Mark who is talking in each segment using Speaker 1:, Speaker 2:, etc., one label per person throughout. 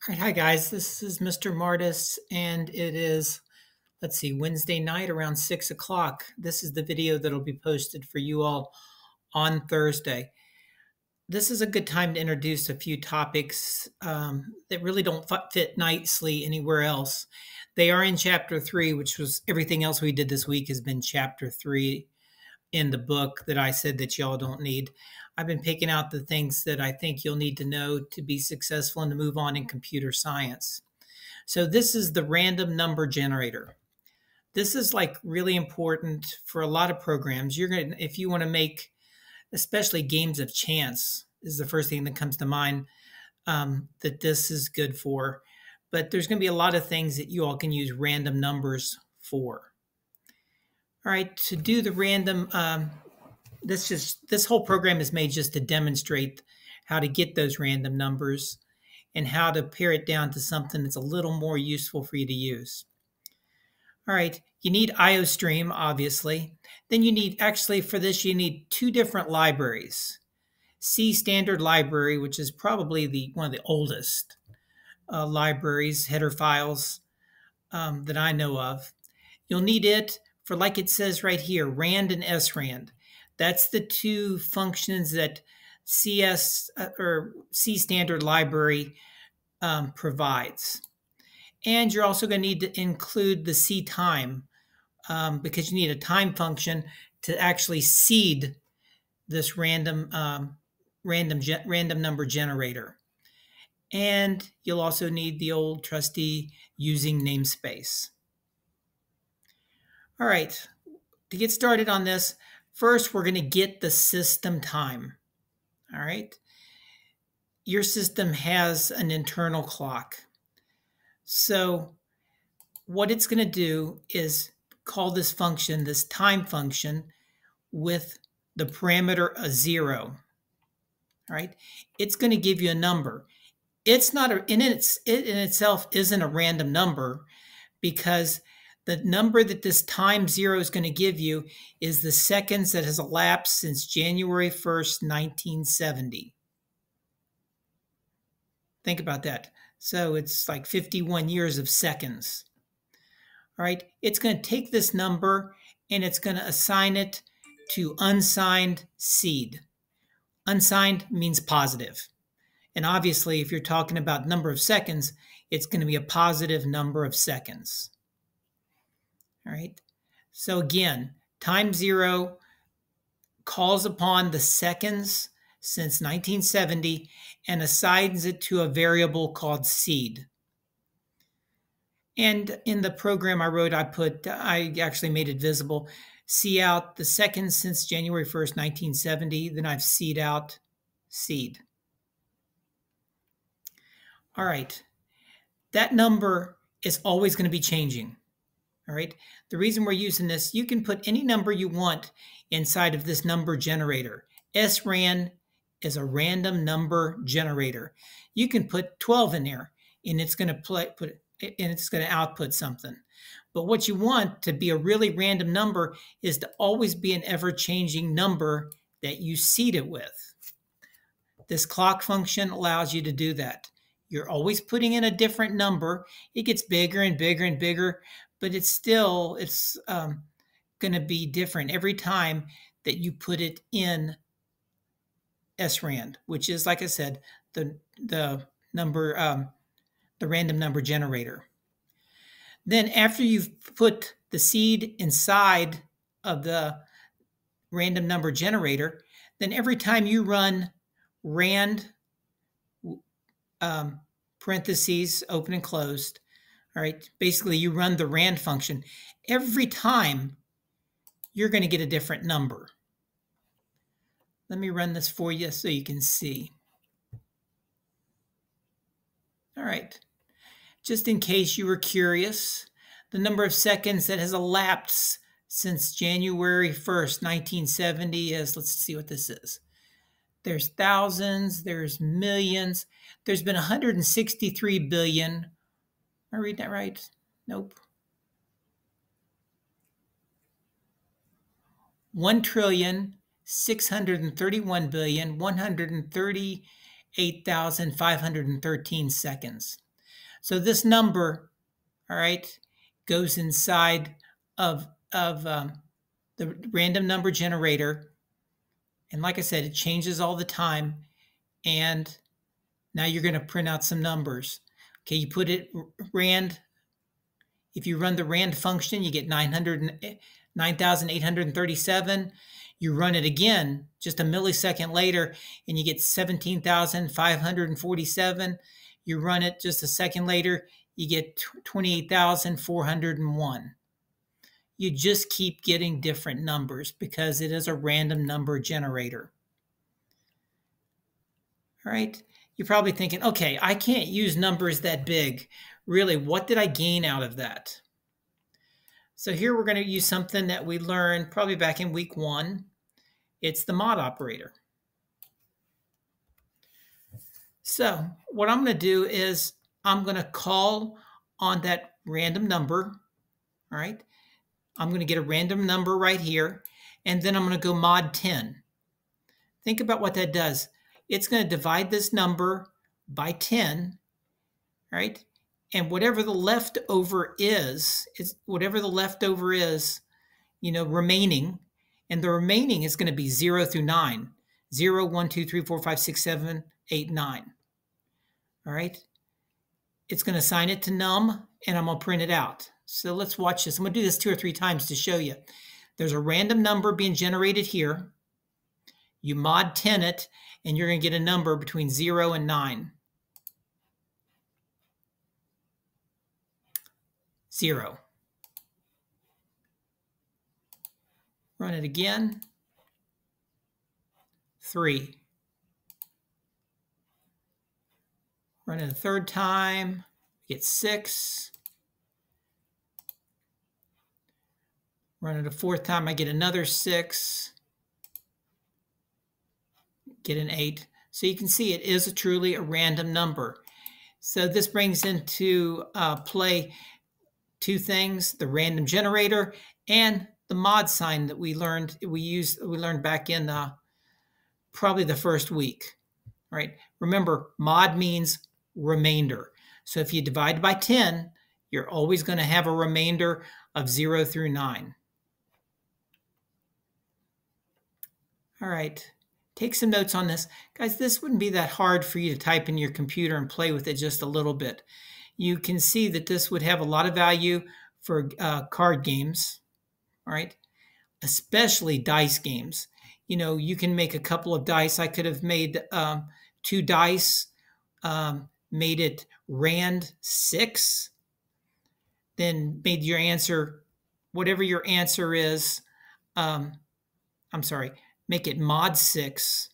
Speaker 1: All right, hi guys, this is Mr. Martis, and it is, let's see, Wednesday night around 6 o'clock. This is the video that'll be posted for you all on Thursday. This is a good time to introduce a few topics that really don't fit nicely anywhere else. They are in Chapter 3, which was everything else we did this week has been Chapter 3 in the book that I said that y'all don't need. I've been picking out the things that I think you'll need to know to be successful and to move on in computer science. So this is the random number generator. This is like really important for a lot of programs. You're going to, if you want to make, especially games of chance, is the first thing that comes to mind that this is good for. But there's going to be a lot of things that you all can use random numbers for. All right, to do the random, this whole program is made just to demonstrate how to get those random numbers and how to pare it down to something that's a little more useful for you to use. All right, you need IOStream, obviously. Then you need, actually for this, you need two different libraries. C Standard Library, which is probably one of the oldest libraries, header files that I know of. You'll need it for, like it says right here, rand and srand. That's the two functions that CS or C Standard Library provides. And you're also going to need to include the C time because you need a time function to actually seed this random number generator. And you'll also need the old trusty using namespace. All right, to get started on this, first we're going to get the system time. All right, your system has an internal clock. So what it's going to do is call this function, this time function, with the parameter a 0. All right, it's going to give you a number. It's not it in itself isn't a random number, because the number that this time 0 is going to give you is the seconds that has elapsed since January 1st, 1970. Think about that. So it's like 51 years of seconds. All right, it's going to take this number and it's going to assign it to unsigned seed. Unsigned means positive. And obviously, if you're talking about number of seconds, it's going to be a positive number of seconds. All right, so again, time 0 calls upon the seconds since 1970 and assigns it to a variable called seed. And in the program I wrote, I actually made it visible. See out the seconds since January 1st, 1970, then I've seed out seed. All right, that number is always going to be changing. All right, the reason we're using this, you can put any number you want inside of this number generator. srand is a random number generator. You can put 12 in there, and it's going to output something. But what you want to be a really random number is to always be an ever-changing number that you seed it with. This clock function allows you to do that. You're always putting in a different number. It gets bigger and bigger and bigger, but it's going to be different every time that you put it in srand, which is, like I said, the random number generator. Then after you've put the seed inside of the random number generator, then every time you run rand parentheses open and closed, all right, basically you run the rand function, every time you're going to get a different number. Let me run this for you so you can see. All right, just in case you were curious, the number of seconds that has elapsed since January 1st, 1970 is, let's see what this is. There's thousands, there's millions. There's been 163 billion. Am I reading that right? Nope. 1,631,138,513 seconds. So this number, all right, goes inside of the random number generator. And like I said, it changes all the time. And now you're going to print out some numbers. Okay, you put it rand. If you run the rand function, you get 9,837. You run it again just a millisecond later, and you get 17,547. You run it just a second later, you get 28,401. You just keep getting different numbers because it is a random number generator. All right. You're probably thinking, okay, I can't use numbers that big. Really, what did I gain out of that? So here we're going to use something that we learned probably back in week 1. It's the mod operator. So what I'm going to do is I'm going to call on that random number. All right. I'm going to get a random number right here, and then I'm going to go mod 10. Think about what that does. It's going to divide this number by 10, right? And whatever the leftover is remaining, and the remaining is going to be 0 through 9. 0, 1, 2, 3, 4, 5, 6, 7, 8, 9. All right? It's going to assign it to num, and I'm going to print it out. So let's watch this. I'm going to do this 2 or 3 times to show you. There's a random number being generated here. You mod 10 it, and you're going to get a number between 0 and 9. 0. Run it again. 3. Run it a third time. Get 6. Run it a fourth time. I get another 6. Get an 8. So you can see it is truly a random number. So this brings into play 2 things: the random generator and the mod sign that we learned back in probably the first week. All right. Remember, mod means remainder. So if you divide by 10, you're always going to have a remainder of 0 through 9. All right. Take some notes on this. Guys, this wouldn't be that hard for you to type in your computer and play with it just a little bit. You can see that this would have a lot of value for card games, all right? Especially dice games. You know, you can make a couple of dice. I could have made 2 dice, made it rand 6, then made your answer, whatever your answer is, make it mod 6.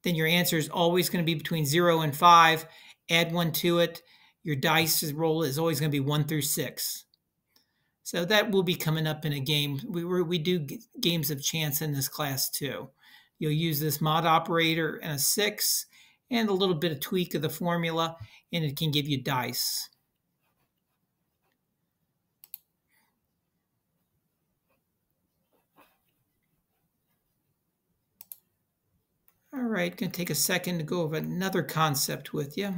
Speaker 1: Then your answer is always going to be between 0 and 5. Add 1 to it. Your dice roll is always going to be 1 through 6. So that will be coming up in a game. We do games of chance in this class too. You'll use this mod operator and a 6 and a little bit of tweak of the formula, and it can give you dice. All right, going to take a second to go over another concept with you.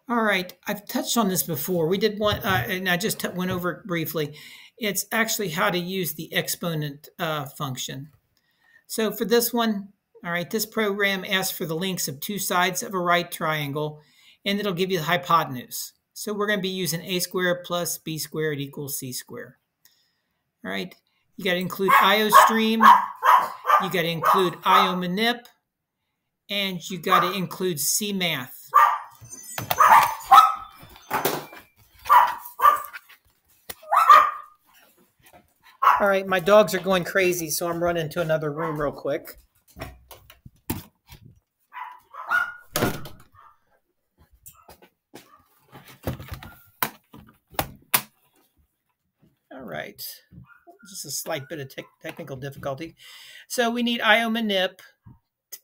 Speaker 1: All right, I've touched on this before. We did one, and I just went over it briefly. It's actually how to use the exponent function. So for this one, all right, this program asks for the lengths of 2 sides of a right triangle, and it'll give you the hypotenuse. So we're going to be using a squared plus b squared equals c squared. All right, you got to include IOStream, you got to include IOmanip, and you got to include CMath. All right, my dogs are going crazy, so I'm running to another room real quick. All right, just a slight bit of technical difficulty. So we need IOmanip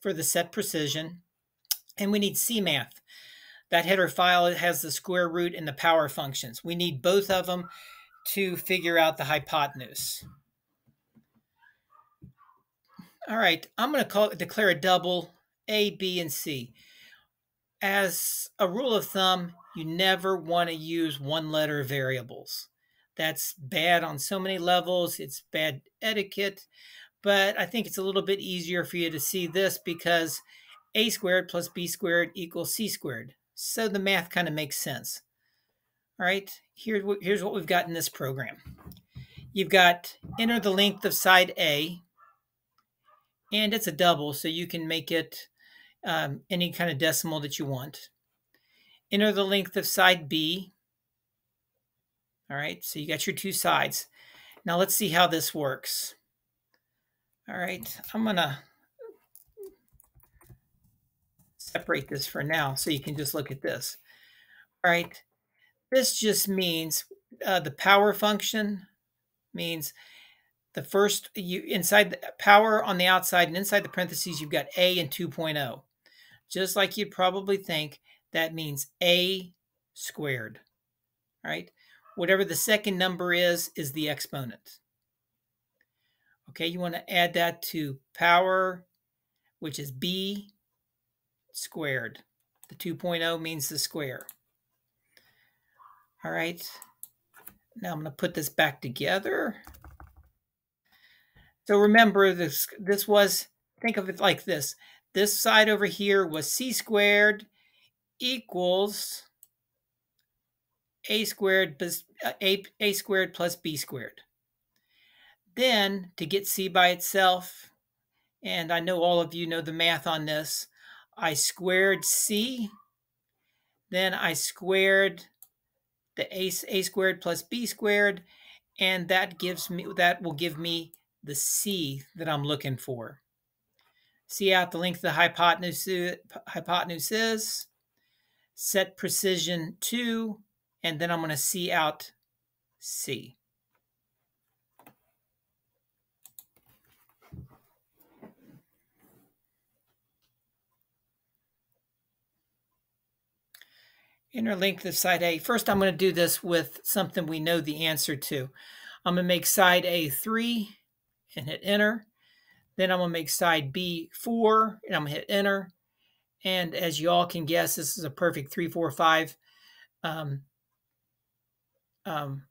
Speaker 1: for the set precision. And we need CMath. That header file has the square root and the power functions. We need both of them to figure out the hypotenuse. All right, I'm going to declare a double A, B, and C. As a rule of thumb, you never want to use one-letter variables. That's bad on so many levels. It's bad etiquette, but I think it's a little bit easier for you to see this because A squared plus B squared equals C squared. So the math kind of makes sense. All right, here's what we've got in this program. You've got enter the length of side A, and it's a double, so you can make it any kind of decimal that you want. Enter the length of side B. All right, so you got your two sides. Now let's see how this works. All right, I'm going to separate this for now so you can just look at this. All right, this just means the power function means the first, inside the power on the outside and inside the parentheses, you've got A and 2.0. Just like you'd probably think, that means A squared. All right, whatever the second number is the exponent. Okay, you want to add that to power, which is B squared. The 2.0 means the square. All right, now I'm going to put this back together. So remember, this was, think of it like this. This side over here was C squared equals A squared plus A squared plus B squared. Then to get C by itself, and I know all of you know the math on this, I squared C, then I squared the A squared plus B squared, and that will give me the C that I'm looking for. See out the length of the hypotenuse is, set precision 2, and then I'm going to see out C. Inner length of side A. First, I'm going to do this with something we know the answer to. I'm going to make side A 3 and hit enter. Then I'm going to make side B 4 and I'm going to hit enter. And as you all can guess, this is a perfect 3, 4, 5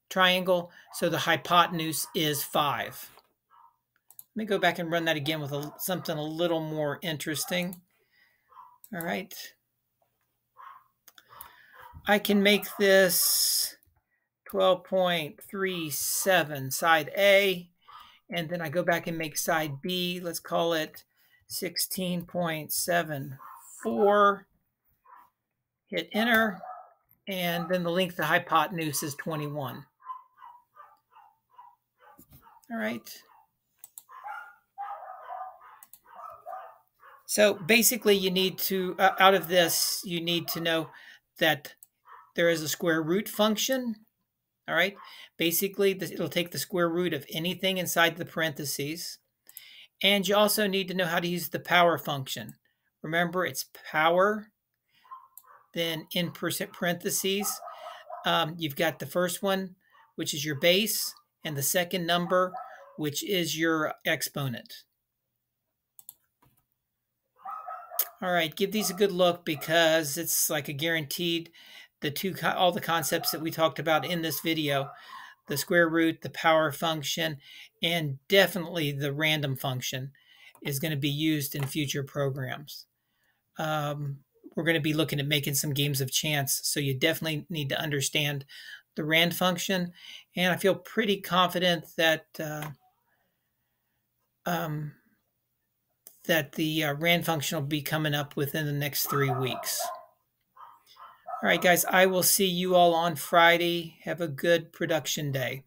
Speaker 1: triangle. So the hypotenuse is 5. Let me go back and run that again with something a little more interesting. All right. I can make this 12.37 side A, and then I go back and make side B. Let's call it 16.74. Hit enter, and then the length of the hypotenuse is 21. All right. So basically you need to, out of this, you need to know that there is a square root function. All right. Basically, it'll take the square root of anything inside the parentheses. And you also need to know how to use the power function. Remember, it's power. Then in parentheses, you've got the first one, which is your base, and the second number, which is your exponent. All right, give these a good look because it's like a guaranteed all the concepts that we talked about in this video, the square root, the power function, and definitely the random function is going to be used in future programs. We're going to be looking at making some games of chance, so you definitely need to understand the rand function, and I feel pretty confident that the rand function will be coming up within the next 3 weeks. All right, guys, I will see you all on Friday. Have a good production day.